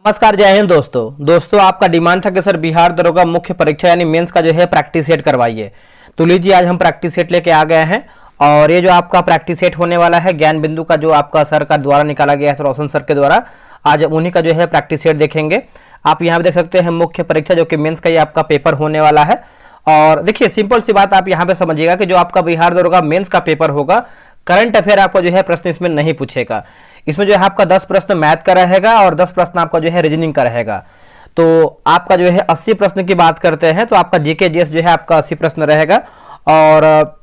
नमस्कार, जय हिंद दोस्तों आपका डिमांड था कि सर बिहार दरोगा मुख्य परीक्षा यानी मेंस का जो है प्रैक्टिस सेट करवाइए। तो लीजिए आज हम प्रैक्टिस सेट लेके आ गए हैं और ये जो आपका प्रैक्टिस सेट होने वाला है ज्ञान बिंदु का, जो आपका सर का द्वारा निकाला गया है, रोशन सर के द्वारा। आज उन्हीं का जो है प्रैक्टिस सेट देखेंगे। आप यहाँ पे देख सकते हैं मुख्य परीक्षा जो कि मेंस का ये आपका पेपर होने वाला है। और देखिए सिंपल सी बात आप यहाँ पे समझिएगा कि जो आपका बिहार दरोगा मेंस का पेपर होगा, करंट अफेयर आपका जो है प्रश्न इसमें नहीं पूछेगा। इसमें जो है आपका 10 प्रश्न मैथ का रहेगा और 10 प्रश्न आपका जो है रीजनिंग का रहेगा। तो आपका जो है 80 प्रश्न की बात करते हैं तो आपका जीके जीएस जो है आपका 80 प्रश्न रहेगा। और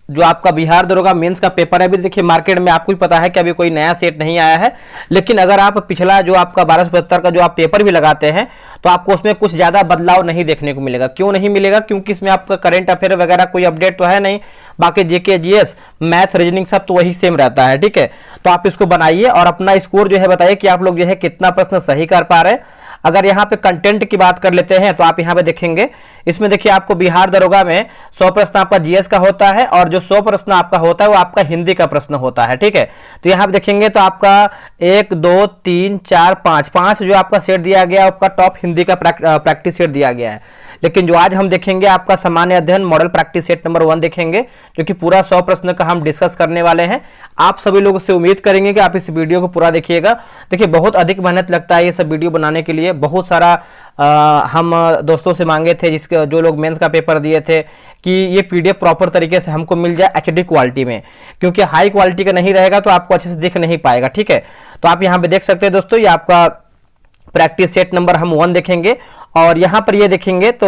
जो आपका बिहार दरोगा मेंस का पेपर है, अभी देखिए मार्केट में आपको भी पता है कि अभी कोई नया सेट नहीं आया है, लेकिन अगर आप पिछला जो आपका 1275 का जो आप पेपर भी लगाते हैं तो आपको उसमें कुछ ज़्यादा बदलाव नहीं देखने को मिलेगा। क्यों नहीं मिलेगा? क्योंकि इसमें आपका करंट अफेयर वगैरह कोई अपडेट तो है नहीं, बाकी जीके जीएस मैथ रीजनिंग सब तो वही सेम रहता है। ठीक है, तो आप इसको बनाइए और अपना स्कोर जो है बताइए कि आप लोग जो है कितना प्रश्न सही कर पा रहे हैं। अगर यहाँ पे कंटेंट की बात कर लेते हैं तो आप यहाँ पे देखेंगे, इसमें देखिए आपको बिहार दरोगा में 100 प्रश्न आपका जीएस का होता है और जो 100 प्रश्न आपका होता है वो आपका हिंदी का प्रश्न होता है। ठीक है, तो यहाँ पे देखेंगे तो आपका 1 2 3 4 5 जो आपका सेट दिया गया आपका टॉप हिंदी का प्रैक्टिस सेट दिया गया है। लेकिन जो आज हम देखेंगे आपका सामान्य अध्ययन मॉडल प्रैक्टिस सेट नंबर 1 देखेंगे, जो कि पूरा 100 प्रश्न का हम डिस्कस करने वाले हैं। आप सभी लोगों से उम्मीद करेंगे कि आप इस वीडियो को पूरा देखिएगा। देखिए बहुत अधिक मेहनत लगता है ये सब वीडियो बनाने के लिए। बहुत सारा हम दोस्तों से मांगे थे जिसके जो लोग मेंस का पेपर दिए थे कि ये पीडीएफ प्रॉपर तरीके से हमको मिल जाए एचडी क्वालिटी में, क्योंकि हाई क्वालिटी का नहीं रहेगा तो आपको अच्छे से दिख नहीं पाएगा। ठीक है, तो आप यहाँ पे देख सकते हैं दोस्तों, ये आपका प्रैक्टिस सेट नंबर हम 1 देखेंगे और यहाँ पर ये देखेंगे तो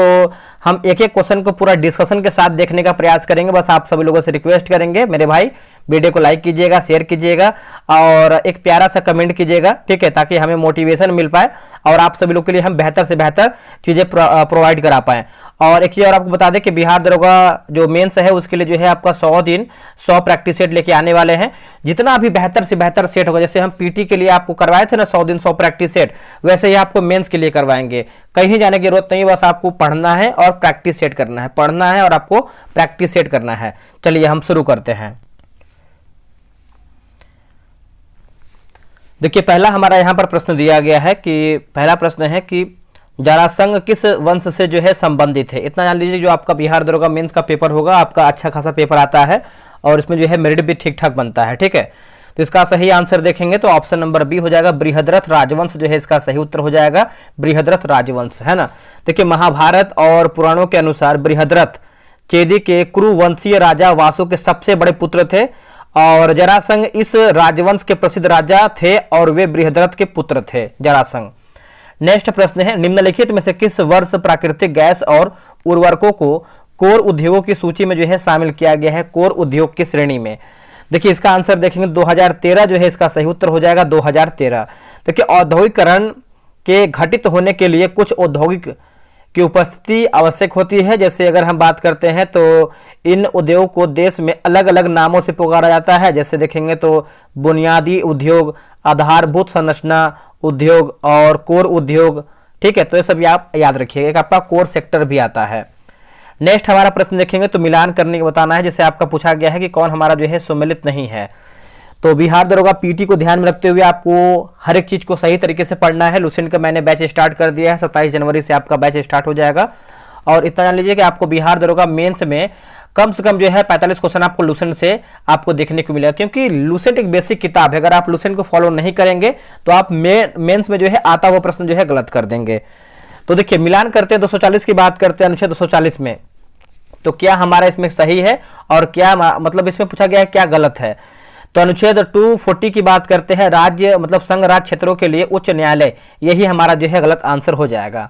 हम एक एक क्वेश्चन को पूरा डिस्कशन के साथ देखने का प्रयास करेंगे। बस आप सभी लोगों से रिक्वेस्ट करेंगे मेरे भाई, वीडियो को लाइक कीजिएगा, शेयर कीजिएगा और एक प्यारा सा कमेंट कीजिएगा। ठीक है, ताकि हमें मोटिवेशन मिल पाए और आप सभी लोग के लिए हम बेहतर से बेहतर चीज़ें प्रोवाइड करा पाएँ। और एक चीज़ और आपको बता दें कि बिहार दरोगा जो मेंस है उसके लिए जो है आपका 100 दिन 100 प्रैक्टिस सेट लेके आने वाले हैं। जितना भी बेहतर से बेहतर सेट होगा, जैसे हम पीटी के लिए आपको करवाए थे ना 100 दिन 100 प्रैक्टिस सेट, वैसे ही आपको मेंस के लिए करवाएंगे। कहीं जाने की जरूरत नहीं, बस आपको पढ़ना है और प्रैक्टिस सेट करना है, पढ़ना है और आपको प्रैक्टिस सेट करना है। चलिए हम शुरू करते हैं। देखिए पहला हमारा यहां पर प्रश्न दिया गया है कि पहला प्रश्न है कि जरासंध किस वंश से जो है संबंधित है। इतना जान लीजिए, जो आपका बिहार दरोगा मेंस का पेपर होगा आपका अच्छा खासा पेपर आता है और इसमें जो है मेरिट भी ठीक ठाक बनता है। ठीक है, तो इसका सही आंसर देखेंगे तो ऑप्शन नंबर बी हो जाएगा, बृहद्रथ राजवंश जो है इसका सही उत्तर हो जाएगा, बृहद्रथ राजवंश, है ना। देखिए महाभारत और पुराणों के अनुसार बृहद्रथ चेदी के कुरुवंशीय राजा वासु के सबसे बड़े पुत्र थे और जरासंध इस राजवंश के प्रसिद्ध राजा थे और वे बृहद्रथ के पुत्र थे जरासंध। नेक्स्ट प्रश्न है, निम्नलिखित में से किस वर्ष प्राकृतिक गैस और उर्वरकों को कोर उद्योगों की सूची में जो है शामिल किया गया है, कोर उद्योग की श्रेणी में। देखिए इसका आंसर देखेंगे 2013 जो है इसका सही उत्तर हो जाएगा, 2013। देखिए औद्योगिकरण के घटित होने के लिए कुछ औद्योगिक की उपस्थिति आवश्यक होती है। जैसे अगर हम बात करते हैं तो इन उद्योगों को देश में अलग अलग नामों से पुकारा जाता है। जैसे देखेंगे तो बुनियादी उद्योग, आधारभूत संरचना उद्योग और कोर उद्योग। ठीक है, तो ये सभी आप याद रखिएगा। आपका कोर सेक्टर भी आता है। नेक्स्ट हमारा प्रश्न देखेंगे तो मिलान करने को बताना है। जैसे आपका पूछा गया है कि कौन हमारा जो है सम्मिलित नहीं है, तो बिहार दरोगा पीटी को ध्यान में रखते हुए आपको हर एक चीज को सही तरीके से पढ़ना है। लुसेंट का मैंने बैच स्टार्ट कर दिया है, 27 जनवरी से आपका बैच स्टार्ट हो जाएगा। और इतना जान लीजिए कि आपको बिहार दरोगा मेंस में कम से कम जो है 45 क्वेश्चन आपको लुसेंट से आपको देखने को मिलेगा, क्योंकि लुसेंट एक बेसिक किताब है। अगर आप लुसेंट को फॉलो नहीं करेंगे तो आप मेंस में जो है आता हुआ प्रश्न जो है गलत कर देंगे। तो देखिए मिलान करते हैं, 240 की बात करते हैं अनुच्छेद 240 में, तो क्या हमारा इसमें सही है और क्या मतलब इसमें पूछा गया है क्या गलत है। तो अनुच्छेद 240 की बात करते हैं, राज्य मतलब संघ राज्य क्षेत्रों के लिए उच्च न्यायालय, यही हमारा जो है गलत आंसर हो जाएगा।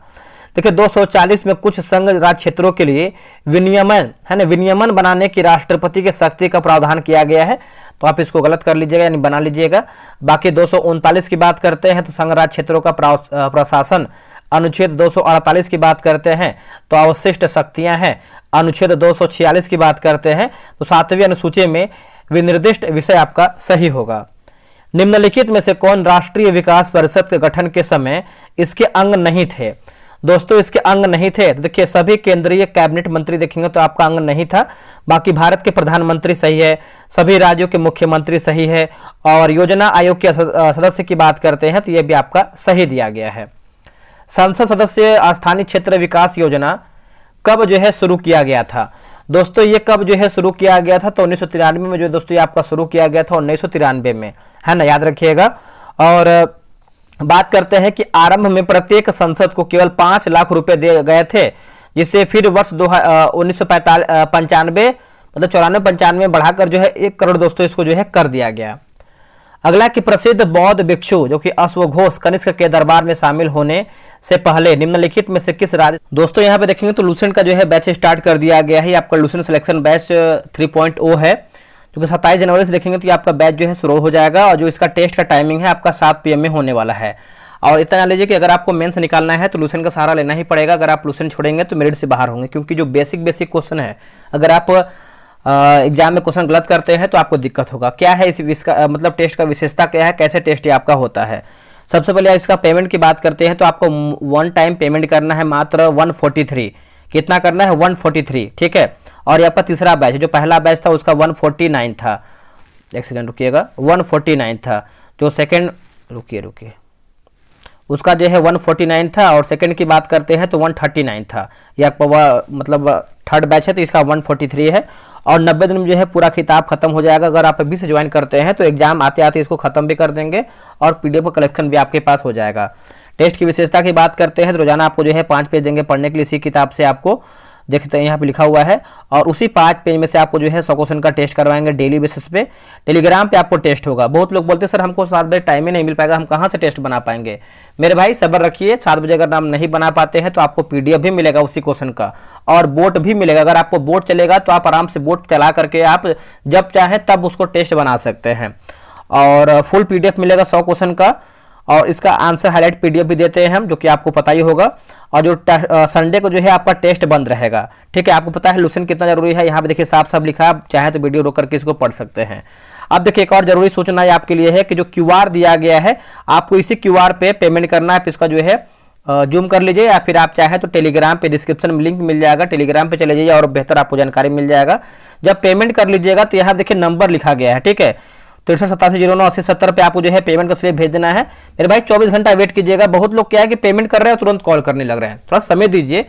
देखिए 240 में कुछ संघ राज्य क्षेत्रों के लिए विनियमन है ना, विनियमन बनाने की राष्ट्रपति के शक्ति का प्रावधान किया गया है, तो आप इसको गलत कर लीजिएगा यानी बना लीजिएगा। बाकी 239 की बात करते हैं तो संघ राज्य क्षेत्रों का प्रशासन। अनुच्छेद 248 की बात करते हैं तो अवशिष्ट शक्तियां हैं। अनुच्छेद 246 की बात करते हैं तो 7वीं अनुसूची में विनिर्दिष्ट विषय आपका सही होगा। निम्नलिखित में से कौन राष्ट्रीय विकास परिषद के गठन के समय इसके अंग नहीं थे। दोस्तों इसके अंग नहीं थे, तो देखिए सभी केंद्रीय कैबिनेट मंत्री देखेंगे तो आपका अंग नहीं था। बाकी भारत के प्रधानमंत्री सही है, सभी राज्यों के मुख्यमंत्री सही है, और योजना आयोग के सदस्य की बात करते हैं तो यह भी आपका सही दिया गया है। संसद सदस्य स्थानीय क्षेत्र विकास योजना कब जो है शुरू किया गया था? दोस्तों ये कब जो है शुरू किया गया था? तो 1993 में जो दोस्तों ये आपका शुरू किया गया था 1993 में, है ना, याद रखिएगा। और बात करते हैं कि आरंभ में प्रत्येक संसद को केवल 5 लाख रुपए दिए गए थे, जिससे फिर वर्ष 1995 मतलब 94-95 में बढ़ाकर जो है 1 करोड़ दोस्तों इसको जो है कर दिया गया। अगला कि प्रसिद्ध बौद्ध भिक्षु जो कि अश्वघोष कनिष्क के दरबार में शामिल होने से पहले निम्नलिखित में से किस राज्य। दोस्तों यहाँ पे देखेंगे तो लूसेंट का जो है बैच स्टार्ट कर दिया गया है। आपका लूसेंट सिलेक्शन बैच 3.0 है, जो कि 27 जनवरी से देखेंगे तो ये आपका बैच जो है शुरू हो जाएगा, और जो इसका टेस्ट का टाइमिंग है आपका 7 PM में होने वाला है। और इतना जान लीजिए कि अगर आपको मेंस निकालना है तो लूसेंट का सहारा लेना ही पड़ेगा। अगर आप लूसेंट छोड़ेंगे तो मेरिट से बाहर होंगे, क्योंकि जो बेसिक क्वेश्चन है, अगर आप एग्जाम में क्वेश्चन गलत करते हैं तो आपको दिक्कत होगा। क्या है इसका मतलब टेस्ट का विशेषता क्या है, कैसे टेस्ट ये आपका होता है? सबसे पहले इसका पेमेंट की बात करते हैं तो आपको 1 टाइम पेमेंट करना है मात्र 143। कितना करना है? 143, ठीक है। और यहाँ पर तीसरा बैच, जो पहला बैच था उसका 149 था, एक सेकंड रुकिएगा, 149 था। जो सेकंड, रुकिए उसका जो है 149 था, और सेकंड की बात करते हैं तो 139 था। यह मतलब थर्ड बैच है तो इसका 143 है, और 90 दिन में जो है पूरा खिताब खत्म हो जाएगा। अगर आप अभी से ज्वाइन करते हैं तो एग्जाम आते आते इसको खत्म भी कर देंगे, और PDF का कलेक्शन भी आपके पास हो जाएगा। टेस्ट की विशेषता की बात करते हैं तो रोजाना आपको जो है 5 पेज देंगे पढ़ने के लिए। इसी किताब से आपको देखते हैं यहाँ पे लिखा हुआ है, और उसी 5 पेज में से आपको जो है 100 क्वेश्चन का टेस्ट करवाएंगे डेली बेसिस पे। टेलीग्राम पे आपको टेस्ट होगा। बहुत लोग बोलते हैं सर हमको 7 बजे टाइम ही नहीं मिल पाएगा, हम कहाँ से टेस्ट बना पाएंगे? मेरे भाई सब्र रखिए, 7 बजे अगर नाम नहीं बना पाते हैं तो आपको PDF भी मिलेगा उसी क्वेश्चन का, और बोट भी मिलेगा। अगर आपको बोट चलेगा तो आप आराम से बोट चला करके आप जब चाहें तब उसको टेस्ट बना सकते हैं। और फुल PDF मिलेगा 100 क्वेश्चन का, और इसका आंसर हाईलाइट PDF भी देते हैं हम, जो कि आपको पता ही होगा। और जो संडे को जो है आपका टेस्ट बंद रहेगा, ठीक है। आपको पता है लूसेंट कितना जरूरी है, यहाँ पे देखिए साफ साफ लिखा है, आप चाहे तो वीडियो रोक करके इसको पढ़ सकते हैं। अब देखिए एक और जरूरी सूचना आपके लिए है कि जो QR दिया गया है आपको इसी QR पे पेमेंट करना है। इसका जो है जूम कर लीजिए, या फिर आप चाहे तो टेलीग्राम पे डिस्क्रिप्शन में लिंक मिल जाएगा, टेलीग्राम पे चले जाइए और बेहतर आपको जानकारी मिल जाएगा। जब पेमेंट कर लीजिएगा तो यहाँ देखिए नंबर लिखा गया है, ठीक है, 6387098070 पे आपको जो है पेमेंट का स्लिप भेज देना है। मेरे भाई 24 घंटा वेट कीजिएगा। बहुत लोग क्या है कि पेमेंट कर रहे हैं तुरंत कॉल करने लग रहे हैं, थोड़ा समय दीजिए।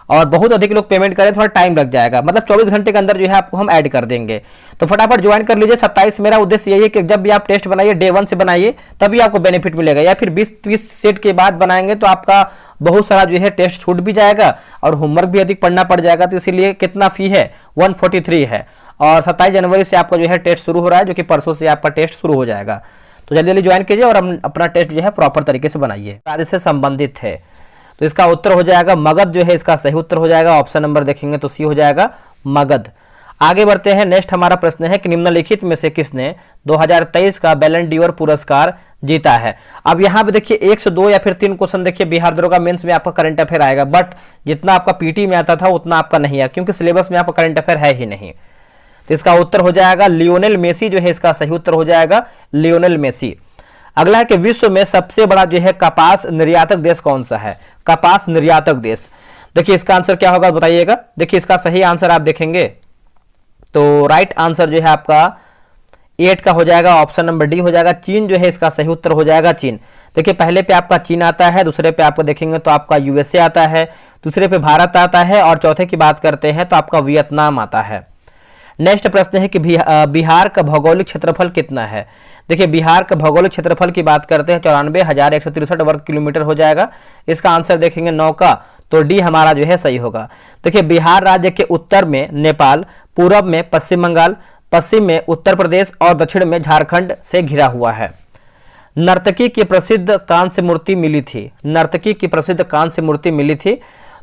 और बहुत अधिक लोग पेमेंट करें, थोड़ा टाइम लग जाएगा, मतलब 24 घंटे के अंदर जो है आपको हम ऐड कर देंगे। तो फटाफट ज्वाइन कर लीजिए। 27 मेरा उद्देश्य यही है कि जब भी आप टेस्ट बनाइए डे 1 से बनाइए, तभी आपको बेनिफिट मिलेगा। या फिर 20-30 सेट के बाद बनाएंगे तो आपका बहुत सारा जो है टेस्ट छूट भी जाएगा, और होमवर्क भी अधिक पढ़ना पड़ जाएगा। तो इसीलिए कितना फी है? 143 है। और 27 जनवरी से आपका जो है टेस्ट शुरू हो रहा है, जो कि परसों से आपका टेस्ट शुरू हो जाएगा। तो जल्दी जल्दी ज्वाइन कीजिए और अपना टेस्ट जो है प्रॉपर तरीके से बनाइए। राज्य से संबंधित है तो इसका उत्तर हो जाएगा मगध, जो है इसका सही उत्तर हो जाएगा। ऑप्शन नंबर देखेंगे तो सी हो जाएगा, मगध। आगे बढ़ते हैं। नेक्स्ट हमारा प्रश्न है कि निम्नलिखित में से किसने 2023 का बैलन डी'ओर पुरस्कार जीता है? अब यहाँ पे देखिए 1 से 2 या फिर 3 क्वेश्चन देखिए बिहार दरोगा मेंस में आपका करंट अफेयर आएगा, बट जितना आपका PT में आता था उतना आपका नहीं है, क्योंकि सिलेबस में आपका करंट अफेयर है ही नहीं। तो इसका उत्तर हो जाएगा लियोनेल मेसी, जो है इसका सही उत्तर हो जाएगा लियोनेल मेसी। अगला है कि विश्व में सबसे बड़ा जो है कपास निर्यातक देश कौन सा है? कपास निर्यातक देश, देखिए इसका आंसर क्या होगा बताइएगा। देखिए इसका सही आंसर आप देखेंगे तो राइट आंसर जो है आपका 8 का हो जाएगा, ऑप्शन नंबर डी हो जाएगा। चीन जो है इसका सही उत्तर हो जाएगा, चीन। देखिए पहले पे आपका चीन आता है, दूसरे पे आपको देखेंगे तो आपका USA आता है, तीसरे पे भारत आता है, और चौथे की बात करते हैं तो आपका वियतनाम आता है। नेक्स्ट प्रश्न है कि बिहार का भौगोलिक क्षेत्रफल कितना है? देखिए बिहार का भौगोलिक क्षेत्रफल की बात करते हैं 94,163 वर्ग किलोमीटर हो जाएगा। इसका आंसर देखेंगे 9 का, तो डी हमारा जो है सही होगा। देखिए बिहार राज्य के उत्तर में नेपाल, पूर्व में पश्चिम बंगाल, पश्चिम में उत्तर प्रदेश और दक्षिण में झारखंड से घिरा हुआ है। नर्तकी की प्रसिद्ध कांस्य मूर्ति मिली थी, नर्तकी की प्रसिद्ध कांस्य मूर्ति मिली थी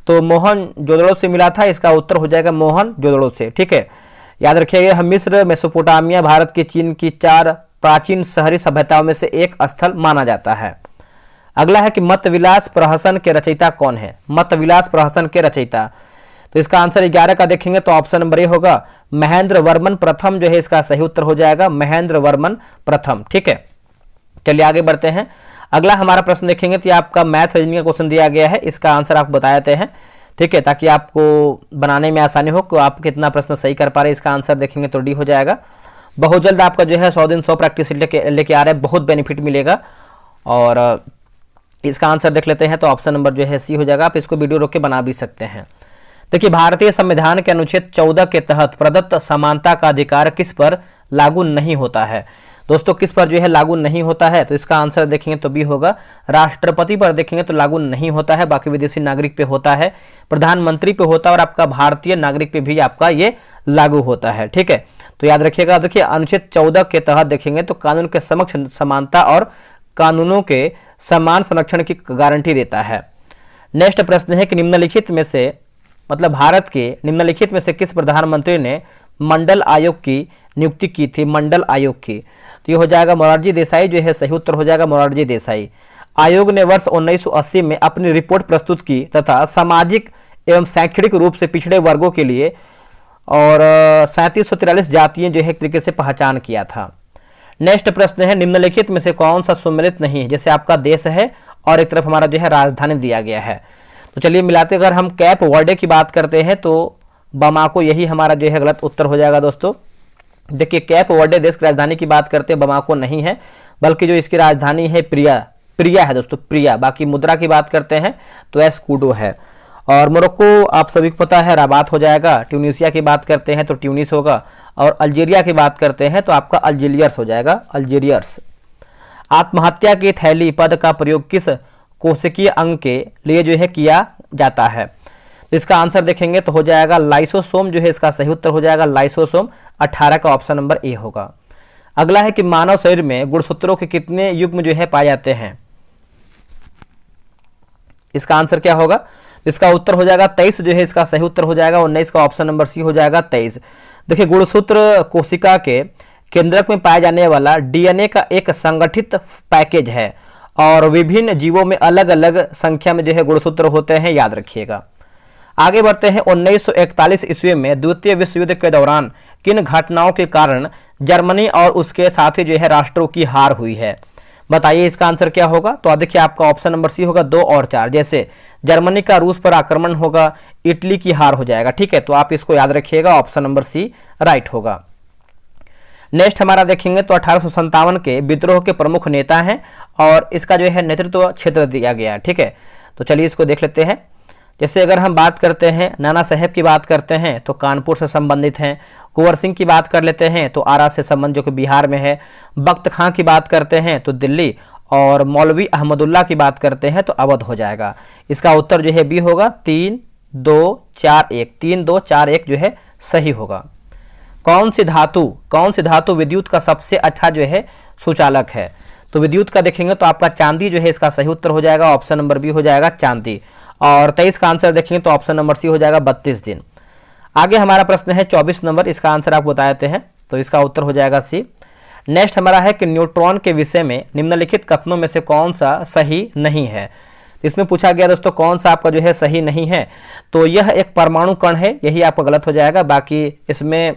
तो मोहनजोदड़ो से मिला था। इसका उत्तर हो जाएगा मोहनजोदड़ो से, ठीक है। याद रखिएगा हम मिस्र, मेसोपोटामिया, भारत की, चीन की 4 प्राचीन शहरी सभ्यताओं में से एक स्थल माना जाता है। अगला है कि मतविलास प्रहसन के रचयिता कौन है? मतविलास प्रहसन के रचयिता, तो इसका आंसर 11 का देखेंगे तो ऑप्शन नंबर ए होगा महेंद्र वर्मन प्रथम, जो है इसका सही उत्तर हो जाएगा महेंद्र वर्मन प्रथम, ठीक है। चलिए आगे बढ़ते हैं। अगला हमारा प्रश्न देखेंगे तो आपका मैथ रीजनिंग का क्वेश्चन दिया गया है, इसका आंसर आपको बता देते हैं, ठीक है, ताकि आपको बनाने में आसानी हो कि आप कितना प्रश्न सही कर पा रहे हैं। इसका आंसर देखेंगे तो डी हो जाएगा। बहुत जल्द आपका जो है 100 दिन 100 प्रैक्टिस लेके आ रहे हैं, बहुत बेनिफिट मिलेगा। और इसका आंसर देख लेते हैं तो ऑप्शन नंबर जो है सी हो जाएगा। आप इसको वीडियो रोक के बना भी सकते हैं। देखिए, भारतीय संविधान के अनुच्छेद 14 के तहत प्रदत्त समानता का अधिकार किस पर लागू नहीं होता है? दोस्तों, किस पर जो है लागू नहीं होता है? तो इसका आंसर देखेंगे तो बी होगा। राष्ट्रपति पर देखेंगे तो लागू नहीं होता है, बाकी विदेशी नागरिक पे होता है, प्रधानमंत्री पे होता है, और आपका भारतीय नागरिक पे भी आपका ये लागू होता है, ठीक है। तो याद रखिएगा। देखिए, अनुच्छेद 14 के तहत देखेंगे तो कानून के समक्ष समानता और कानूनों के समान संरक्षण की गारंटी देता है। नेक्स्ट प्रश्न है कि निम्नलिखित में से, मतलब भारत के निम्नलिखित में से किस प्रधानमंत्री ने मंडल आयोग की नियुक्ति की थी? मंडल आयोग की, तो ये हो जाएगा मोरारजी देसाई जो है, सही उत्तर हो जाएगा मोरारजी देसाई। आयोग ने वर्ष 1980 में अपनी रिपोर्ट प्रस्तुत की तथा सामाजिक एवं शैक्षणिक रूप से पिछड़े वर्गों के लिए और 3743 जातियां जो है एक तरीके से पहचान किया था। नेक्स्ट प्रश्न है, निम्नलिखित में से कौन सा सम्मिलित नहीं है? जैसे आपका देश है और एक तरफ हमारा जो है राजधानी दिया गया है। तो चलिए मिलाते, अगर हम कैप वर्डे की बात करते हैं तो बमाको यही हमारा जो है गलत उत्तर हो जाएगा दोस्तों। देखिए, कैप वर्डे देश की राजधानी की बात करते हैं, बमाको नहीं है, बल्कि जो इसकी राजधानी है प्रिया है दोस्तों, प्रिया। बाकी मुद्रा की बात करते हैं तो एस्कूडो है। और मोरक्को आप सभी को पता है राबात हो जाएगा। ट्यूनीसिया की बात करते हैं तो ट्यूनिस होगा, और अल्जीरिया की बात करते हैं तो आपका अल्जीरियर्स हो जाएगा, अल्जीरियर्स। आत्महत्या की थैली पद का प्रयोग किस कोशिकीय अंग के लिए जो है किया जाता है? तो इसका आंसर देखेंगे तो हो जाएगा लाइसोसोम, जो है इसका सही उत्तर हो जाएगा लाइसोसोम। 18 का ऑप्शन नंबर ए होगा। अगला है कि मानव शरीर में गुणसूत्रों के कितने युग्म जो है पाए जाते हैं? इसका आंसर क्या होगा? इसका उत्तर हो जाएगा 23 जो है इसका सही उत्तर हो जाएगा। 19 का ऑप्शन नंबर सी हो जाएगा 23। देखिए, गुणसूत्र कोशिका के केंद्रक में पाया जाने वाला डीएनए का एक संगठित पैकेज है और विभिन्न जीवों में अलग अलग संख्या में जो है गुणसूत्र होते हैं, याद रखिएगा। आगे बढ़ते हैं। 1941 ईस्वी में द्वितीय विश्व युद्ध के दौरान किन घटनाओं के कारण जर्मनी और उसके साथी जो है राष्ट्रों की हार हुई है? बताइए इसका आंसर क्या होगा? तो देखिए, आपका ऑप्शन नंबर सी होगा 2 और 4। जैसे जर्मनी का रूस पर आक्रमण होगा, इटली की हार हो जाएगा, ठीक है। तो आप इसको याद रखिएगा, ऑप्शन नंबर सी राइट होगा। नेक्स्ट हमारा देखेंगे तो 1857 के विद्रोह के प्रमुख नेता हैं और इसका जो है नेतृत्व क्षेत्र दिया गया है, ठीक है। तो चलिए इसको देख लेते हैं। जैसे अगर हम बात करते हैं, नाना साहेब की बात करते हैं तो कानपुर से संबंधित हैं। कुंवर सिंह की बात कर लेते हैं तो आरा से संबंध जो कि बिहार में है। बख्त खां की बात करते हैं तो दिल्ली, और मौलवी अहमदुल्ला की बात करते हैं तो अवध हो जाएगा। इसका उत्तर जो है बी होगा 3 2 4 1। 3 2 4 1 जो है सही होगा। कौन सी धातु विद्युत का सबसे अच्छा जो है सुचालक है? तो विद्युत का देखेंगे तो आपका चांदी जो है इसका सही उत्तर हो जाएगा, ऑप्शन नंबर बी हो जाएगा चांदी। और 23 का आंसर देखेंगे तो ऑप्शन नंबर सी हो जाएगा 32 दिन। आगे हमारा प्रश्न है 24 नंबर, इसका आंसर आप बता देते हैं तो इसका उत्तर हो जाएगा सी। नेक्स्ट हमारा है कि न्यूट्रॉन के विषय में निम्नलिखित कथनों में से कौन सा सही नहीं है? इसमें पूछा गया दोस्तों कौन सा आपका जो है सही नहीं है, तो यह एक परमाणु कण है, यही आपका गलत हो जाएगा। बाकी इसमें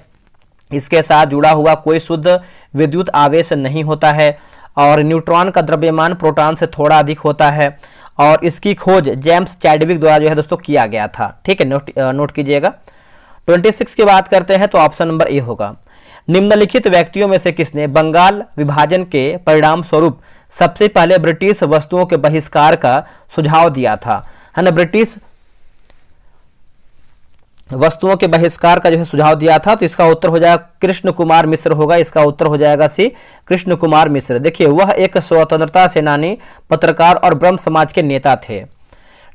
इसके साथ जुड़ा हुआ कोई शुद्ध विद्युत आवेश नहीं होता है, और न्यूट्रॉन का द्रव्यमान प्रोटॉन से थोड़ा अधिक होता है, और इसकी खोज जेम्स चैडविक द्वारा जो है दोस्तों किया गया था, ठीक है, नोट कीजिएगा। 26 की बात करते हैं तो ऑप्शन नंबर ए होगा। निम्नलिखित व्यक्तियों में से किसने बंगाल विभाजन के परिणाम स्वरूप सबसे पहले ब्रिटिश वस्तुओं के बहिष्कार का सुझाव दिया था? है ना, ब्रिटिश वस्तुओं के बहिष्कार का जो है सुझाव दिया था। तो इसका उत्तर हो जाएगा कृष्ण कुमार मिश्र होगा। इसका उत्तर हो जाएगा सी, कृष्ण कुमार मिश्र। देखिए, वह एक स्वतंत्रता सेनानी, पत्रकार और ब्रह्म समाज के नेता थे।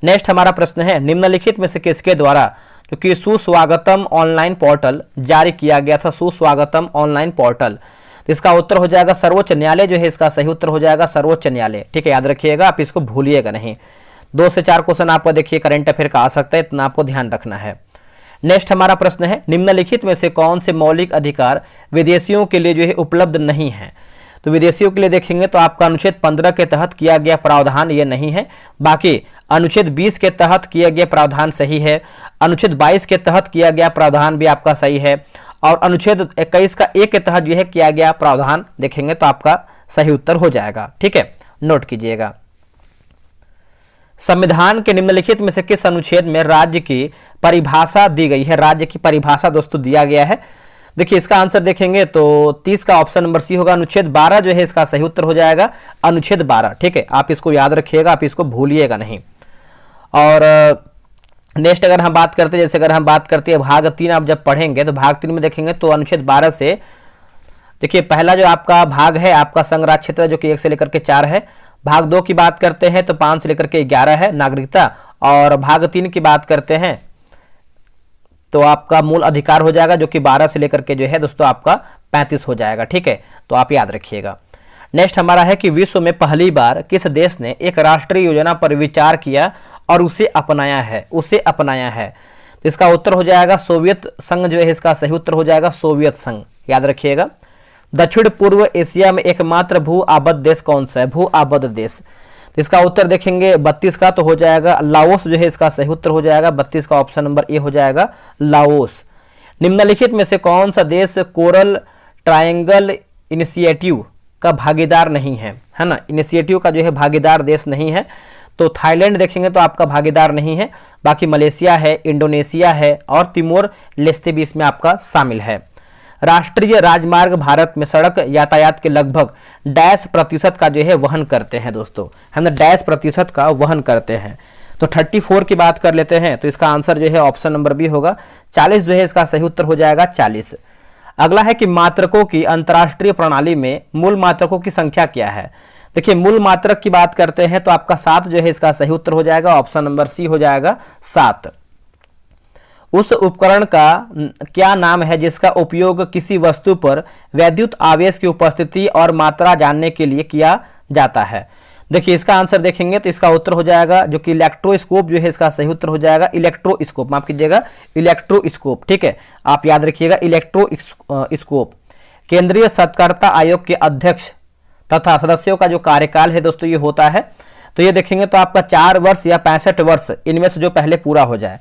नेक्स्ट हमारा प्रश्न है, निम्नलिखित में से किसके द्वारा जो कि सुस्वागतम ऑनलाइन पोर्टल जारी किया गया था? सुस्वागतम ऑनलाइन पोर्टल, तो इसका उत्तर हो जाएगा सर्वोच्च न्यायालय जो है इसका सही उत्तर हो जाएगा सर्वोच्च न्यायालय, ठीक है, याद रखिएगा, आप इसको भूलिएगा नहीं। 2 से 4 क्वेश्चन आपको देखिए करंट अफेयर का आ सकता है, इतना आपको ध्यान रखना है। नेक्स्ट हमारा प्रश्न है, निम्नलिखित में से कौन से मौलिक अधिकार विदेशियों के लिए जो है उपलब्ध नहीं है? तो विदेशियों के लिए देखेंगे तो आपका अनुच्छेद 15 के तहत किया गया प्रावधान ये नहीं है। बाकी अनुच्छेद 20 के तहत किया गया प्रावधान सही है, अनुच्छेद 22 के तहत किया गया प्रावधान भी आपका सही है, और अनुच्छेद 21 का ए के तहत जो है किया गया प्रावधान देखेंगे तो आपका सही उत्तर हो जाएगा, ठीक है। नोट कीजिएगा। संविधान के निम्नलिखित में से किस अनुच्छेद में राज्य की परिभाषा दी गई है? राज्य की परिभाषा दोस्तों दिया गया है। देखिए इसका आंसर देखेंगे तो 30 का ऑप्शन नंबर सी होगा। अनुच्छेद 12 जो है इसका सही उत्तर हो जाएगा, अनुच्छेद 12। ठीक है, आप इसको याद रखिएगा, आप इसको भूलिएगा नहीं। और नेक्स्ट अगर हम बात करते हैं, जैसे अगर हम बात करते हैं भाग 3, आप जब पढ़ेंगे तो भाग 3 में देखेंगे तो अनुच्छेद 12 से देखिए पहला जो आपका भाग है आपका संघ राज्य क्षेत्र जो कि 1 से लेकर के 4 है। भाग 2 की बात करते हैं तो 5 से लेकर के 11 है नागरिकता। और भाग 3 की बात करते हैं तो आपका मूल अधिकार हो जाएगा जो कि 12 से लेकर के जो है दोस्तों आपका 35 हो जाएगा। ठीक है, तो आप याद रखिएगा। नेक्स्ट हमारा है कि विश्व में पहली बार किस देश ने एक राष्ट्रीय योजना पर विचार किया और उसे अपनाया है? तो इसका उत्तर हो जाएगा सोवियत संघ जो है, इसका सही उत्तर हो जाएगा सोवियत संघ, याद रखिएगा। दक्षिण पूर्व एशिया में एकमात्र भू आबद्ध देश कौन सा है? भू आबद्ध देश, तो इसका उत्तर देखेंगे 32 का तो हो जाएगा लाओस जो है, इसका सही उत्तर हो जाएगा 32 का ऑप्शन नंबर ए हो जाएगा लाओस। निम्नलिखित में से कौन सा देश कोरल ट्रायंगल इनिशिएटिव का भागीदार नहीं है? है ना, इनिशिएटिव का जो है भागीदार देश नहीं है। तो थाईलैंड देखेंगे तो आपका भागीदार नहीं है, बाकी मलेशिया है, इंडोनेशिया है और तिमोर लेस्ते भी इसमें आपका शामिल है। राष्ट्रीय राजमार्ग भारत में सड़क यातायात के लगभग डैश प्रतिशत का जो है वहन करते हैं दोस्तों, है ना, डैश प्रतिशत का वहन करते हैं। तो 34 की बात कर लेते हैं तो इसका आंसर जो है ऑप्शन नंबर बी होगा 40 जो है इसका सही उत्तर हो जाएगा 40। अगला है कि मात्रकों की अंतरराष्ट्रीय प्रणाली में मूल मात्रकों की संख्या क्या है? देखिए मूल मात्रक की बात करते हैं तो आपका 7 जो है इसका सही उत्तर हो जाएगा, ऑप्शन नंबर सी हो जाएगा 7। उस उपकरण का क्या नाम है जिसका उपयोग किसी वस्तु पर वैद्युत आवेश की उपस्थिति और मात्रा जानने के लिए किया जाता है? देखिए इसका आंसर देखेंगे तो इसका उत्तर हो जाएगा जो कि इलेक्ट्रोस्कोप जो है, इसका सही उत्तर हो जाएगा इलेक्ट्रोस्कोप, माफ कीजिएगा इलेक्ट्रोस्कोप। ठीक है, आप याद रखिएगा इलेक्ट्रोस्कोप। केंद्रीय सत्कर्ता आयोग के अध्यक्ष तथा सदस्यों का जो कार्यकाल है दोस्तों ये होता है, तो ये देखेंगे तो आपका 4 वर्ष या 65 वर्ष, इनमें से जो पहले पूरा हो जाए।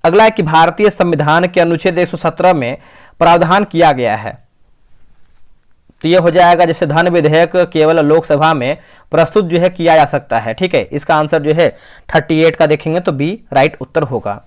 अगला है कि भारतीय संविधान के अनुच्छेद 117 में प्रावधान किया गया है, तो ये हो जाएगा जैसे धन विधेयक केवल लोकसभा में प्रस्तुत जो है किया जा सकता है। ठीक है, इसका आंसर जो है 38 का देखेंगे तो बी राइट उत्तर होगा।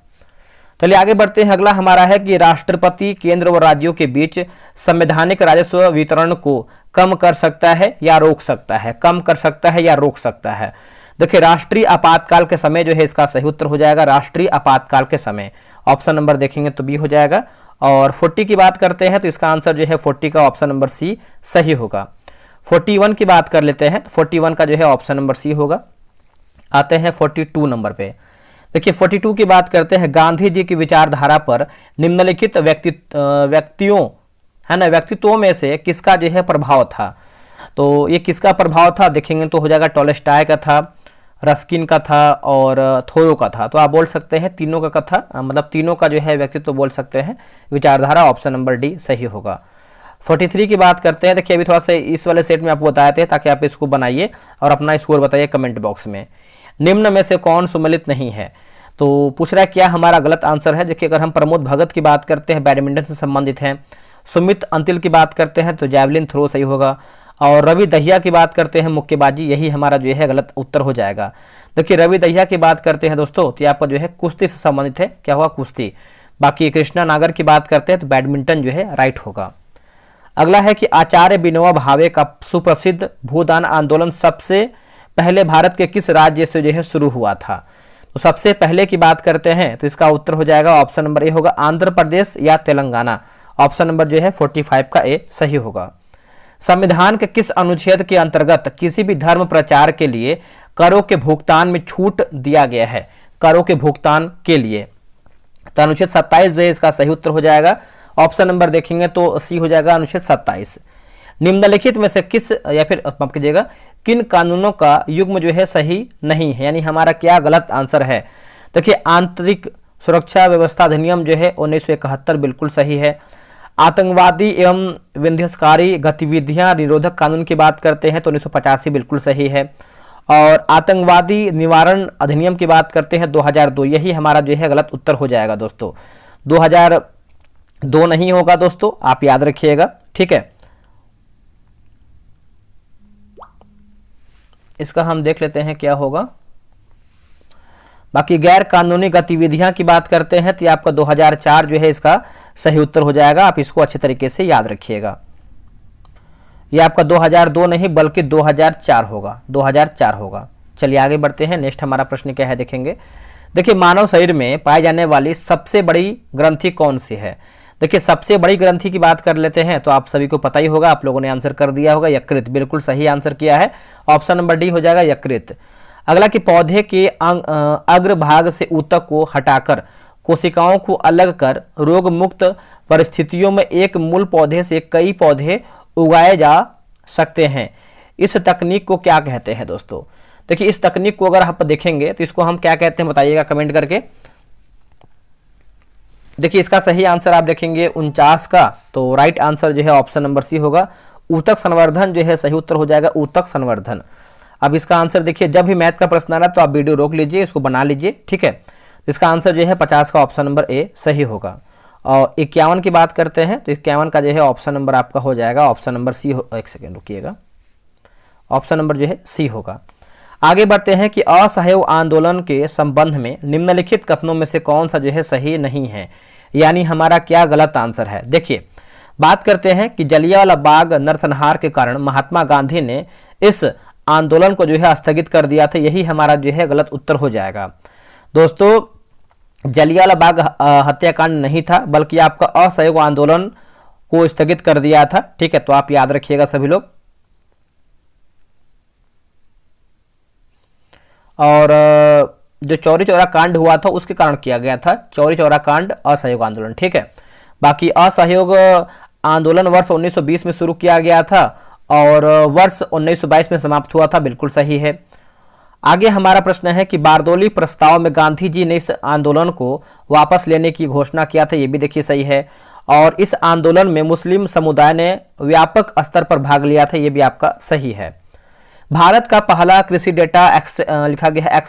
चलिए आगे बढ़ते हैं। अगला हमारा है कि राष्ट्रपति केंद्र व राज्यों के बीच संवैधानिक राजस्व वितरण को कम कर सकता है या रोक सकता है? कम कर सकता है या रोक सकता है? देखिए राष्ट्रीय आपातकाल के समय जो है इसका सही उत्तर हो जाएगा राष्ट्रीय आपातकाल के समय, ऑप्शन नंबर देखेंगे तो बी हो जाएगा। और 40 की बात करते हैं तो इसका आंसर जो है 40 का ऑप्शन नंबर सी सही होगा। 41 की बात कर लेते हैं तो 41 का जो है ऑप्शन नंबर सी होगा। आते हैं 42 नंबर पे। देखिए 42 की बात करते हैं, गांधी जी की विचारधारा पर निम्नलिखित व्यक्तित्वों में से किसका जो है प्रभाव था? तो ये किसका प्रभाव था देखेंगे तो हो जाएगा टॉलस्टॉय का था, रस्किन का था और थोरो का था। तो आप बोल सकते हैं तीनों का था, मतलब तीनों का जो है व्यक्तित्व बोल सकते हैं विचारधारा, ऑप्शन नंबर डी सही होगा। 43 की बात करते हैं। देखिए अभी थोड़ा सा इस वाले सेट में आपको बताए थे ताकि आप इसको बनाइए और अपना स्कोर बताइए कमेंट बॉक्स में। निम्न में से कौन सम्मिलित नहीं है? तो पूछ रहा है क्या हमारा गलत आंसर है। देखिए अगर हम प्रमोद भगत की बात करते हैं बैडमिंटन से संबंधित हैं, सुमित अंतिल की बात करते हैं तो जैवलिन थ्रो सही होगा, और रवि दहिया की बात करते हैं मुक्केबाजी, यही हमारा जो है गलत उत्तर हो जाएगा। देखिए रवि दहिया की बात करते हैं दोस्तों तो आपका जो है कुश्ती से संबंधित है, क्या हुआ कुश्ती। बाकी कृष्णा नागर की बात करते हैं तो बैडमिंटन जो है राइट होगा। अगला है कि आचार्य विनोबा भावे का सुप्रसिद्ध भूदान आंदोलन सबसे पहले भारत के किस राज्य से जो है शुरू हुआ था? तो सबसे पहले की बात करते हैं तो इसका उत्तर हो जाएगा ऑप्शन नंबर ए होगा आंध्र प्रदेश या तेलंगाना, ऑप्शन नंबर जो है 45 का ए सही होगा। संविधान के किस अनुच्छेद के अंतर्गत किसी भी धर्म प्रचार के लिए करों के भुगतान में छूट दिया गया है? करों के भुगतान के लिए तो अनुच्छेद 27 जो है इसका सही उत्तर हो जाएगा, ऑप्शन नंबर देखेंगे तो सी हो जाएगा अनुच्छेद 27। निम्नलिखित में से किस या फिर माफ कीजिएगा किन कानूनों का युग्म जो है सही नहीं है, यानी हमारा क्या गलत आंसर है? देखिए आंतरिक सुरक्षा व्यवस्था अधिनियम जो है 1971 बिल्कुल सही है। आतंकवादी एवं विध्वंसकारी गतिविधियां निरोधक कानून की बात करते हैं तो 1985 बिल्कुल सही है। और आतंकवादी निवारण अधिनियम की बात करते हैं 2002, यही हमारा जो है गलत उत्तर हो जाएगा दोस्तों। 2002 नहीं होगा दोस्तों, आप याद रखिएगा। ठीक है, इसका हम देख लेते हैं क्या होगा। बाकी गैर कानूनी गतिविधियां की बात करते हैं तो ये आपका 2004 जो है इसका सही उत्तर हो जाएगा। आप इसको अच्छे तरीके से याद रखिएगा। ये आपका 2002 नहीं बल्कि 2004 होगा, 2004 होगा। चलिए आगे बढ़ते हैं। नेक्स्ट हमारा प्रश्न क्या है देखेंगे। देखिए मानव शरीर में पाई जाने वाली सबसे बड़ी ग्रंथि कौन सी है। देखिए सबसे बड़ी ग्रंथि की बात कर लेते हैं तो आप सभी को पता ही होगा, आप लोगों ने आंसर कर दिया होगा, यकृत। बिल्कुल सही आंसर किया है, ऑप्शन नंबर डी हो जाएगा यकृत। अगला कि पौधे के अग्रभाग से ऊतक को हटाकर कोशिकाओं को अलग कर रोग मुक्त परिस्थितियों में एक मूल पौधे से कई पौधे उगाए जा सकते हैं। इस तकनीक को क्या कहते हैं दोस्तों। देखिए इस तकनीक को अगर आप देखेंगे तो इसको हम क्या कहते हैं बताइएगा कमेंट करके। देखिए इसका सही आंसर आप देखेंगे 49 का, तो राइट आंसर जो है ऑप्शन नंबर सी होगा। ऊतक संवर्धन जो है सही उत्तर हो जाएगा, ऊतक संवर्धन। अब इसका आंसर देखिए, जब भी मैथ का प्रश्न आ रहा है तो आप वीडियो रोक लीजिए, इसको बना लीजिए, ठीक है। इसका आंसर जो है 50 का ऑप्शन नंबर ए सही होगा। और 51 की बात करते हैं तो 51 का जो है ऑप्शन नंबर आपका हो जाएगा ऑप्शन नंबर सी। एक सेकेंड रुकिएगा, ऑप्शन नंबर जो है सी होगा। आगे बढ़ते हैं कि असहयोग आंदोलन के संबंध में निम्नलिखित कथनों में से कौन सा जो है सही नहीं है, यानी हमारा क्या गलत आंसर है। देखिए बात करते हैं कि जलियांवाला बाग नरसंहार के कारण महात्मा गांधी ने इस आंदोलन को जो है स्थगित कर दिया था, यही हमारा जो है गलत उत्तर हो जाएगा। दोस्तों जलियांवाला बाग हत्याकांड नहीं था बल्कि आपका असहयोग आंदोलन को स्थगित कर दिया था, ठीक है। तो आप याद रखिएगा सभी लोग। और जो चौरी चौरा कांड हुआ था उसके कारण किया गया था, चौरी चौरा कांड असहयोग आंदोलन, ठीक है। बाकी असहयोग आंदोलन वर्ष 1920 में शुरू किया गया था और वर्ष 1922 में समाप्त हुआ था, बिल्कुल सही है। आगे हमारा प्रश्न है कि बारदोली प्रस्ताव में गांधी जी ने इस आंदोलन को वापस लेने की घोषणा किया था, ये भी देखिए सही है। और इस आंदोलन में मुस्लिम समुदाय ने व्यापक स्तर पर भाग लिया था, ये भी आपका सही है। भारत का पहला कृषि डेटा लिखा गया है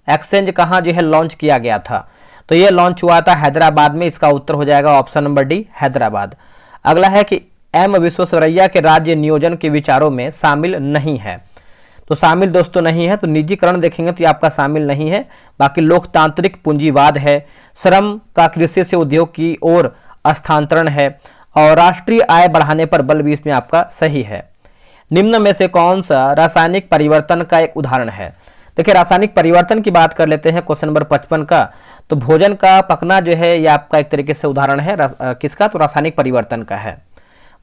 एक्सचेंज कहाँ जो है लॉन्च किया गया था, तो ये लॉन्च हुआ था हैदराबाद में, इसका उत्तर हो जाएगा ऑप्शन नंबर डी हैदराबाद। अगला है कि एम विश्वेश्वरैया के राज्य नियोजन के विचारों में शामिल नहीं है, तो शामिल दोस्तों नहीं है, तो निजीकरण देखेंगे तो ये आपका शामिल नहीं है। बाकी लोकतांत्रिक पूंजीवाद है, श्रम का कृषि से उद्योग की ओर स्थानांतरण है और राष्ट्रीय आय बढ़ाने पर बल भी इसमें आपका सही है। निम्न में से कौन सा रासायनिक परिवर्तन का एक उदाहरण है। देखिए रासायनिक परिवर्तन की बात कर लेते हैं क्वेश्चन नंबर 55 का, तो भोजन का पकना जो है ये आपका एक तरीके से उदाहरण है किसका, तो रासायनिक परिवर्तन का है।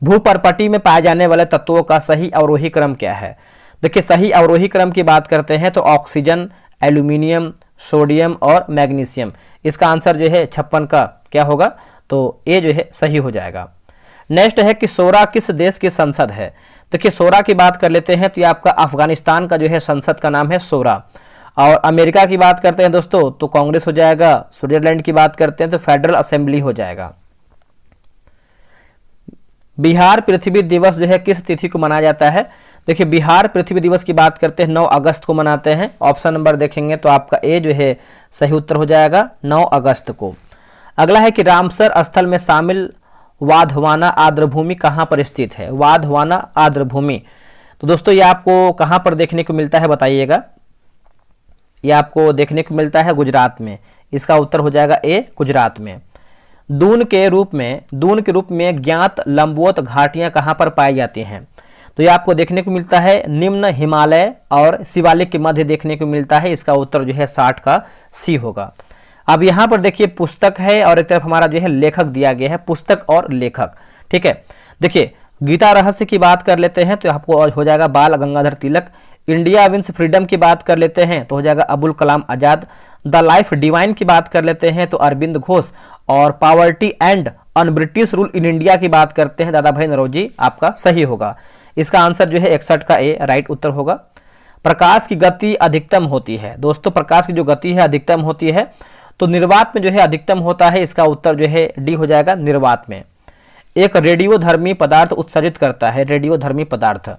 भूपर्पटी में पाए जाने वाले तत्वों का सही अवरोही क्रम क्या है। देखिए सही अवरोही क्रम की बात करते हैं तो ऑक्सीजन, एल्यूमिनियम, सोडियम और मैग्नीशियम। इसका आंसर जो है 56 का क्या होगा, तो ये जो है सही हो जाएगा। नेक्स्ट है कि शोरा किस देश की संसद है। देखिए शोरा की बात कर लेते हैं तो ये आपका अफगानिस्तान का जो है संसद का नाम है शोरा। और अमेरिका की बात करते हैं दोस्तों तो कांग्रेस हो जाएगा। स्विट्जरलैंड की बात करते हैं तो फेडरल असेंबली हो जाएगा। बिहार पृथ्वी दिवस जो है किस तिथि को मनाया जाता है। देखिए बिहार पृथ्वी दिवस की बात करते हैं 9 अगस्त को मनाते हैं। ऑप्शन नंबर देखेंगे तो आपका ए जो है सही उत्तर हो जाएगा 9 अगस्त को। अगला है कि रामसर स्थल में शामिल वाधवाना आर्द्रभूमि कहाँ पर स्थित है। वाधवाना आर्द्रभूमि, तो दोस्तों ये आपको कहाँ पर देखने को मिलता है बताइएगा। ये आपको देखने को मिलता है गुजरात में, इसका उत्तर हो जाएगा ए गुजरात में। दून के रूप में ज्ञात लंबवत घाटियां कहाँ पर पाई जाती हैं, तो ये आपको देखने को मिलता है निम्न हिमालय और शिवालिक के मध्य देखने को मिलता है। इसका उत्तर जो है 60 का सी होगा। अब यहाँ पर देखिए पुस्तक है और एक तरफ हमारा जो है लेखक दिया गया है, पुस्तक और लेखक, ठीक है। देखिए गीता रहस्य की बात कर लेते हैं तो आपको हो जाएगा बाल Gangadhar Tilak. India wins freedom की बात कर लेते हैं तो हो जाएगा Abul Kalam Azad. The life divine की बात कर लेते हैं तो अरविंद घोष। और poverty and un British rule in India की बात करते हैं दादा भाई नौरोजी, आपका सही होगा। इसका आंसर जो है 61 का ए राइट उत्तर होगा। प्रकाश की गति अधिकतम होती है दोस्तों, प्रकाश की जो गति है अधिकतम होती है तो निर्वात में जो है अधिकतम होता है। इसका उत्तर जो है डी हो जाएगा निर्वात में। एक रेडियोधर्मी पदार्थ उत्सर्जित करता है, रेडियोधर्मी पदार्थ,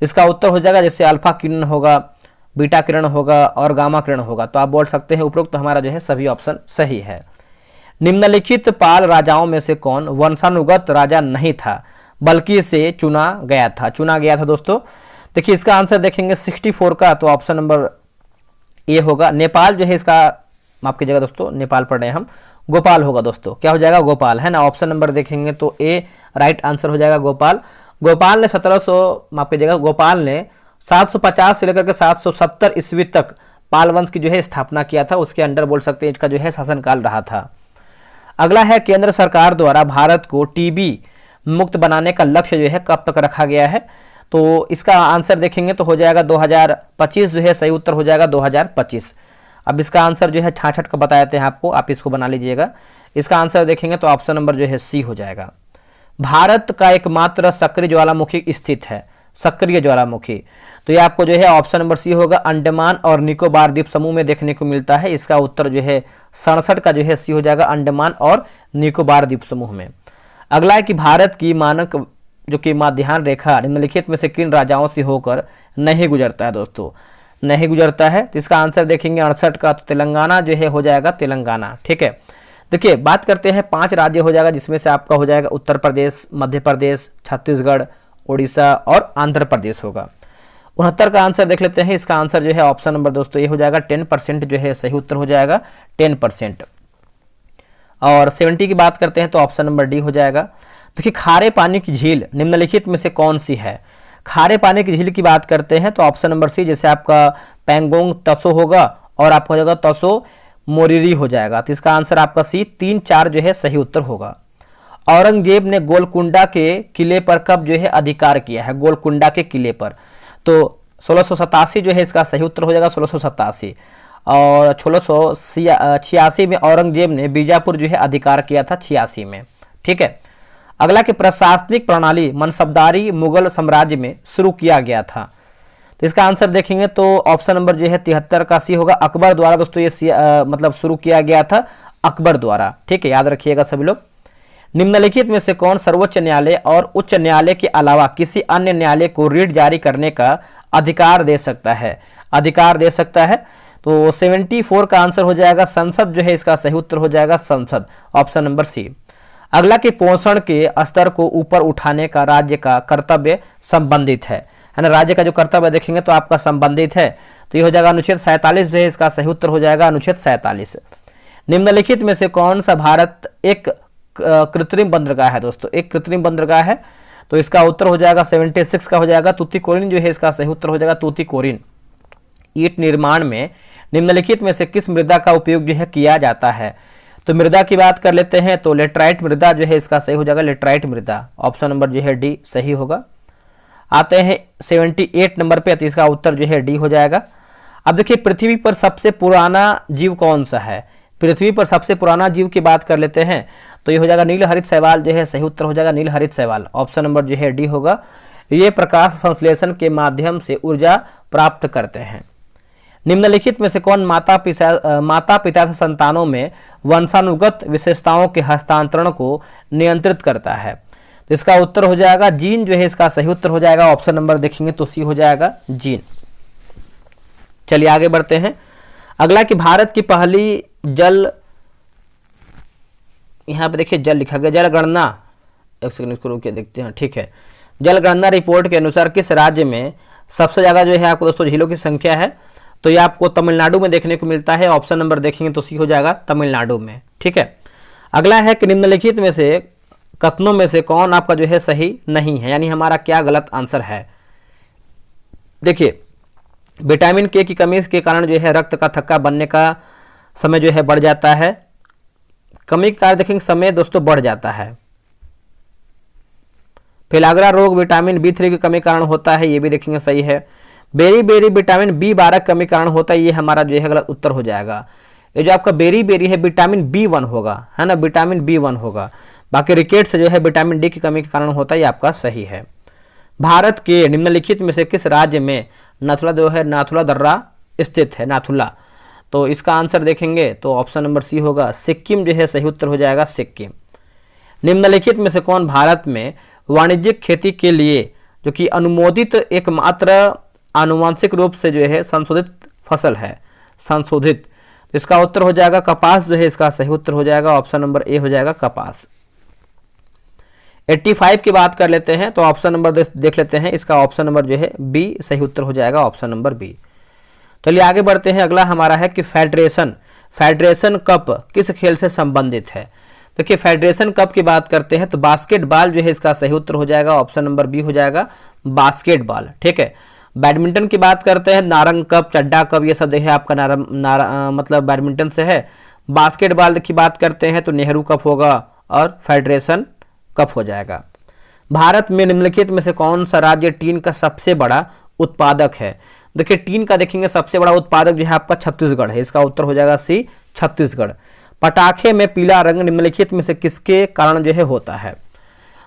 इसका उत्तर हो जाएगा जैसे अल्फा किरण होगा, बीटा किरण होगा और गामा किरण होगा। तो आप बोल सकते हैं उपरोक्त हमारा जो है सभी ऑप्शन सही है। निम्नलिखित पाल राजाओं में से कौन वंशानुगत राजा नहीं था बल्कि इसे चुना गया था दोस्तों। देखिए इसका आंसर देखेंगे 64 का, तो ऑप्शन नंबर ए होगा। नेपाल जो है इसका, माफ कीजिएगा दोस्तों, नेपाल पढ़ रहे हैं हम, गोपाल होगा दोस्तों, क्या हो जाएगा, गोपाल, है ना। ऑप्शन नंबर देखेंगे तो ए राइट आंसर हो जाएगा, गोपाल। गोपाल ने 1700, माफ कीजिएगा, गोपाल ने 750 से लेकर के 770 ईस्वी तक पाल वंश की जो है स्थापना किया था, उसके अंडर बोल सकते हैं इसका जो है शासनकाल रहा था। अगला है केंद्र सरकार द्वारा भारत को टीबी मुक्त बनाने का लक्ष्य जो है कब तक रखा गया है, तो इसका आंसर देखेंगे तो हो जाएगा 2025 जो है सही उत्तर हो जाएगा 2025। अब इसका आंसर जो है 66 का बता देते हैं आपको, आप इसको बना लीजिएगा। इसका आंसर देखेंगे तो ऑप्शन नंबर जो है सी हो जाएगा। भारत का एकमात्र सक्रिय ज्वालामुखी स्थित है, सक्रिय ज्वालामुखी, तो ये आपको जो है ऑप्शन नंबर सी होगा, अंडमान और निकोबार द्वीप समूह में देखने को मिलता है। इसका उत्तर जो है 67 का जो है सी हो जाएगा, अंडमान और निकोबार द्वीप समूह में। अगला है कि भारत की मानक जो कि माध्यान्ह रेखा निम्नलिखित में से किन राज्यों से होकर नहीं गुजरता है दोस्तों, नहीं गुजरता है, तो इसका आंसर देखेंगे 68 का, तो तेलंगाना जो है हो जाएगा, तेलंगाना, ठीक है। देखिए बात करते हैं 5 राज्य हो जाएगा, जिसमें से आपका हो जाएगा उत्तर प्रदेश, मध्य प्रदेश, छत्तीसगढ़, उड़ीसा और आंध्र प्रदेश होगा। 69 का आंसर देख लेते हैं। इसका आंसर जो है ऑप्शन नंबर दोस्तों ये हो जाएगा, 10% जो है सही उत्तर हो जाएगा, 10%। और 70 की बात करते हैं तो ऑप्शन नंबर डी हो जाएगा। देखिए खारे पानी की झील निम्नलिखित में से कौन सी है, खारे पानी की झील की बात करते हैं तो ऑप्शन नंबर सी, जैसे आपका पैंगोंग तसो होगा और आपका हो जाएगा तसो मोरिरी हो जाएगा, तो इसका आंसर आपका सी 3, 4 जो है सही उत्तर होगा। औरंगजेब ने गोलकुंडा के किले पर कब जो है अधिकार किया है, गोलकुंडा के किले पर, तो 1687 जो है इसका सही उत्तर हो जाएगा, 1687। और 1686 में औरंगजेब ने बीजापुर जो है अधिकार किया था, 86 में, ठीक है। अगला कि प्रशासनिक प्रणाली मनसबदारी मुगल साम्राज्य में शुरू किया गया था, तो इसका आंसर देखेंगे तो ऑप्शन नंबर जो है 73 का सी होगा, अकबर द्वारा दोस्तों ये मतलब शुरू किया गया था अकबर द्वारा, ठीक है, याद रखिएगा सभी लोग। निम्नलिखित में से कौन सर्वोच्च न्यायालय और उच्च न्यायालय के अलावा किसी अन्य न्यायालय को रीट जारी करने का अधिकार दे सकता है, अधिकार दे सकता है, तो 74 का आंसर हो जाएगा संसद जो है इसका सही उत्तर हो जाएगा, संसद, ऑप्शन नंबर सी। अगला कि पोषण के स्तर को ऊपर उठाने का राज्य का कर्तव्य संबंधित है ना, राज्य का जो कर्तव्य देखेंगे तो आपका संबंधित है, तो ये हो जाएगा अनुच्छेद 47 जो है इसका सही उत्तर हो जाएगा, अनुच्छेद 47। निम्नलिखित में से कौन सा भारत एक कृत्रिम बंदरगाह है दोस्तों, एक कृत्रिम बंदरगाह है, तो इसका उत्तर हो जाएगा 76 का हो जाएगा, तूतीकोरिन जो है इसका सही उत्तर हो जाएगा, तूतीकोरिन। ईंट निर्माण में निम्नलिखित में से किस मृदा का उपयोग जो है किया जाता है, तो मृदा की बात कर लेते हैं तो लेटराइट मृदा जो है इसका सही हो जाएगा, लेटराइट मृदा, ऑप्शन नंबर जो है डी सही होगा। आते हैं 78 नंबर पे, तो इसका उत्तर जो है डी हो जाएगा। अब देखिए पृथ्वी पर सबसे पुराना जीव कौन सा है, पृथ्वी पर सबसे पुराना जीव की बात कर लेते हैं तो ये हो जाएगा नील हरित शैवाल जो है सही उत्तर हो जाएगा, नील हरित शैवाल, ऑप्शन नंबर जो है डी होगा। ये प्रकाश संश्लेषण के माध्यम से ऊर्जा प्राप्त करते हैं। निम्नलिखित में से कौन माता पिता से संतानों में वंशानुगत विशेषताओं के हस्तांतरण को नियंत्रित करता है, तो इसका उत्तर हो जाएगा जीन जो है इसका सही उत्तर हो जाएगा, ऑप्शन नंबर देखेंगे तो सी हो जाएगा, जीन। चलिए आगे बढ़ते हैं। अगला कि भारत की पहली जल, यहाँ पे देखिए जल लिखा गया, जनगणना, एक सेकंड इसको रोक के देखते हैं, ठीक है। जनगणना रिपोर्ट के अनुसार किस राज्य में सबसे ज्यादा जो है आपको दोस्तों झीलों की संख्या है, तो ये आपको तमिलनाडु में देखने को मिलता है, ऑप्शन नंबर देखेंगे तो सी हो जाएगा, तमिलनाडु में, ठीक है। अगला है कि निम्नलिखित में से कथनों में से कौन आपका जो है सही नहीं है, यानी हमारा क्या गलत आंसर है। देखिए विटामिन के की कमी के कारण जो है रक्त का थक्का बनने का समय जो है बढ़ जाता है, कमी के कारण देखेंगे समय दोस्तों बढ़ जाता है। पेलाग्रा रोग विटामिन B3 की कमी कारण होता है, ये भी देखेंगे सही है। बेरी बेरी विटामिन B12 कमी कारण होता है, ये हमारा जो है गलत उत्तर हो जाएगा। ये जो आपका बेरी बेरी है विटामिन B1 होगा, है ना, विटामिन B1 होगा। बाकी रिकेट्स जो है विटामिन डी की कमी के कारण होता है, ये आपका सही है। भारत के निम्नलिखित में से किस राज्य में नाथुला जो है नाथुला दर्रा स्थित है, नाथुला, तो इसका आंसर देखेंगे तो ऑप्शन नंबर सी होगा, सिक्किम जो है सही उत्तर हो जाएगा, सिक्किम। निम्नलिखित में से कौन भारत में वाणिज्यिक खेती के लिए जो कि अनुमोदित एकमात्र आनुवंशिक रूप से जो है संशोधित फसल है, संशोधित, तो इसका उत्तर हो जाएगा कपास जो है इसका सही उत्तर हो जाएगा, ऑप्शन नंबर ए हो जाएगा, कपास। 85 की बात कर लेते हैं तो ऑप्शन नंबर देख लेते हैं, इसका ऑप्शन नंबर जो है बी सही उत्तर हो जाएगा, ऑप्शन नंबर बी। चलिए आगे बढ़ते हैं। अगला हमारा है कि फेडरेशन कप किस खेल से संबंधित है। देखिए फेडरेशन कप की बात करते हैं तो बास्केटबॉल जो है इसका सही उत्तर हो जाएगा, ऑप्शन नंबर बी हो जाएगा, बास्केटबॉल। ठीक है। बैडमिंटन की बात करते हैं, नारंग कप, चड्डा कप, ये सब देखिए आपका मतलब बैडमिंटन से है। बास्केटबॉल की बात करते हैं तो नेहरू कप होगा और फेडरेशन कप हो जाएगा। भारत में निम्नलिखित में से कौन सा राज्य टीन का सबसे बड़ा उत्पादक है। देखिए टीन का देखेंगे सबसे बड़ा उत्पादक जो है आपका छत्तीसगढ़ है, इसका उत्तर हो जाएगा सी, छत्तीसगढ़। पटाखे में पीला रंग निम्नलिखित में से किसके कारण जो है होता है।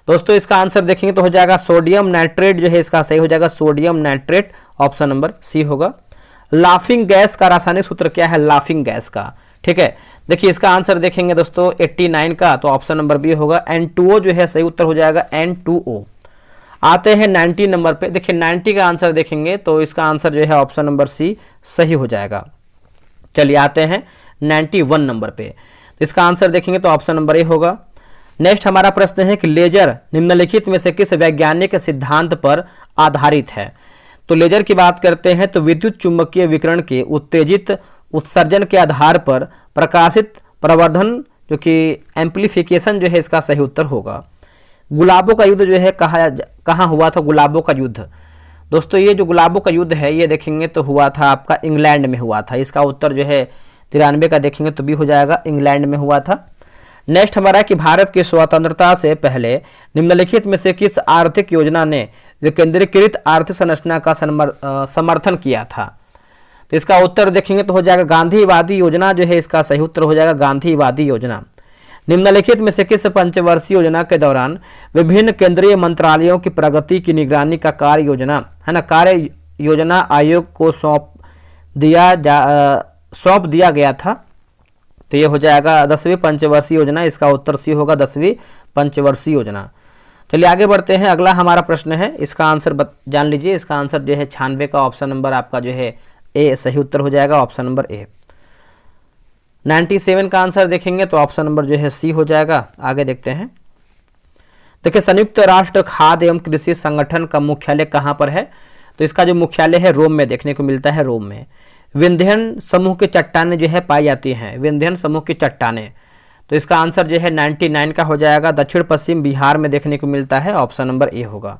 दोस्तों इसका आंसर देखेंगे तो हो जाएगा सोडियम नाइट्रेट जो है इसका सही हो जाएगा, sodium nitrate, option number C होगा। लाफिंग गैस का रासायनिक सूत्र क्या है, लाफिंग गैस का। ठीक है। देखिए इसका आंसर देखेंगे दोस्तों 89 का, तो ऑप्शन नंबर बी होगा, N2O जो है सही उत्तर हो जाएगा, N2O। आते हैं 90 नंबर पे। देखिए 90 का आंसर देखेंगे तो इसका आंसर जो है ऑप्शन नंबर सी सही हो जाएगा। चलिए आते हैं 91 नंबर पे, इसका आंसर देखेंगे तो ऑप्शन नंबर ए होगा। नेक्स्ट हमारा प्रश्न है कि लेजर निम्नलिखित में से किस वैज्ञानिक सिद्धांत पर आधारित है। तो लेजर की बात करते हैं तो विद्युत चुंबकीय विकिरण के उत्तेजित उत्सर्जन के आधार पर प्रकाशित प्रवर्धन जो कि एम्प्लीफिकेशन जो है इसका सही उत्तर होगा। गुलाबों का युद्ध जो है कहाँ हुआ था, गुलाबों का युद्ध। दोस्तों ये जो गुलाबों का युद्ध है ये देखेंगे तो हुआ था आपका इंग्लैंड में हुआ था, इसका उत्तर जो है 93 का देखेंगे तो भी हो जाएगा, इंग्लैंड में हुआ था। नेक्स्ट हमारा कि भारत की स्वतंत्रता से पहले निम्नलिखित में से किस आर्थिक योजना ने विकेंद्रीकृत आर्थिक संरचना का समर्थन किया था। तो इसका उत्तर देखेंगे तो हो जाएगा गांधीवादी योजना जो है इसका सही उत्तर हो जाएगा, गांधीवादी योजना। निम्नलिखित में से किस पंचवर्षीय योजना के दौरान विभिन्न केंद्रीय मंत्रालयों की प्रगति की निगरानी का कार्य योजना है ना, कार्य योजना आयोग को सौंप दिया गया था। तो ये हो जाएगा 10वीं पंचवर्षीय योजना, इसका उत्तर सी होगा, 10वीं पंचवर्षीय योजना। चलिए आगे बढ़ते हैं। अगला हमारा प्रश्न है, इसका आंसर जान लीजिए, इसका आंसर जो है 96 का, ऑप्शन नंबर आपका जो है ए सही उत्तर हो जाएगा, ऑप्शन नंबर ए। 97 का आंसर देखेंगे तो ऑप्शन नंबर जो है सी हो जाएगा। आगे देखते हैं। देखिए संयुक्त राष्ट्र खाद्य एवं कृषि संगठन का मुख्यालय कहाँ पर है। तो इसका जो मुख्यालय है रोम में देखने को मिलता है, रोम में। विंध्यन समूह की चट्टानें जो है पाई जाती हैं, विंध्यन समूह की चट्टानें। तो इसका आंसर जो है 99 का हो जाएगा, दक्षिण पश्चिम बिहार में देखने को मिलता है, ऑप्शन नंबर ए होगा।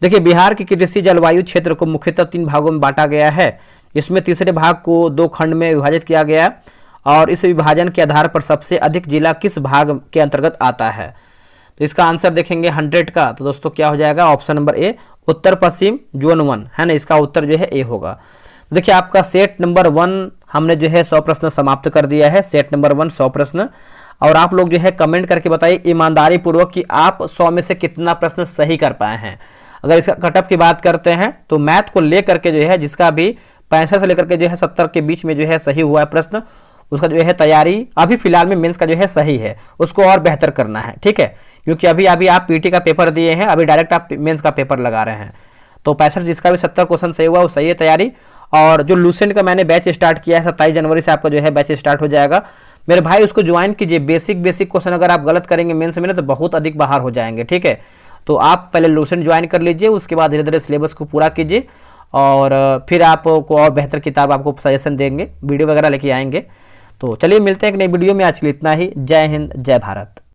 देखिए बिहार की कृषि जलवायु क्षेत्र को मुख्यतः 3 भागों में बांटा गया है। इसमें तीसरे भाग को 2 खंड में विभाजित किया गया है और इस विभाजन के आधार पर सबसे अधिक जिला किस भाग के अंतर्गत आता है। तो इसका आंसर देखेंगे 100 का, तो दोस्तों क्या हो जाएगा, option number A, Uttar Paschim zone 1 है ना, इसका उत्तर जो है ए होगा। देखिए आपका सेट नंबर 1 हमने जो है 100 प्रश्न समाप्त कर दिया है, सेट नंबर 1 100 प्रश्न। और आप लोग जो है कमेंट करके बताइए ईमानदारी पूर्वक कि आप 100 में से कितना प्रश्न सही कर पाए हैं। अगर इसका कटअप की बात करते हैं तो मैथ को लेकर के जो है जिसका भी 65 से लेकर के जो है 70 के बीच में जो है सही हुआ है प्रश्न, उसका जो है तैयारी अभी फिलहाल में मेंस का जो है सही है, उसको और बेहतर करना है। ठीक है, क्योंकि अभी आप पीटी का पेपर दिए हैं, अभी डायरेक्ट आप मेंस का पेपर लगा रहे हैं। तो 65 जिसका भी 70 क्वेश्चन सही हुआ वो सही है तैयारी। और जो लूसेंट का मैंने बैच स्टार्ट किया है 27 जनवरी से आपका जो है बैच स्टार्ट हो जाएगा मेरे भाई, उसको ज्वाइन कीजिए। बेसिक क्वेश्चन अगर आप गलत करेंगे मेंस में ना तो बहुत अधिक बाहर हो जाएंगे। ठीक है, तो आप पहले लूसेंट ज्वाइन कर लीजिए, उसके बाद धीरे धीरे सिलेबस को पूरा कीजिए और फिर आपको और बेहतर किताब आपको सजेशन देंगे, वीडियो वगैरह लेके आएंगे। तो चलिए मिलते हैं एक नई वीडियो में, आज के लिए इतना ही। जय हिंद, जय भारत।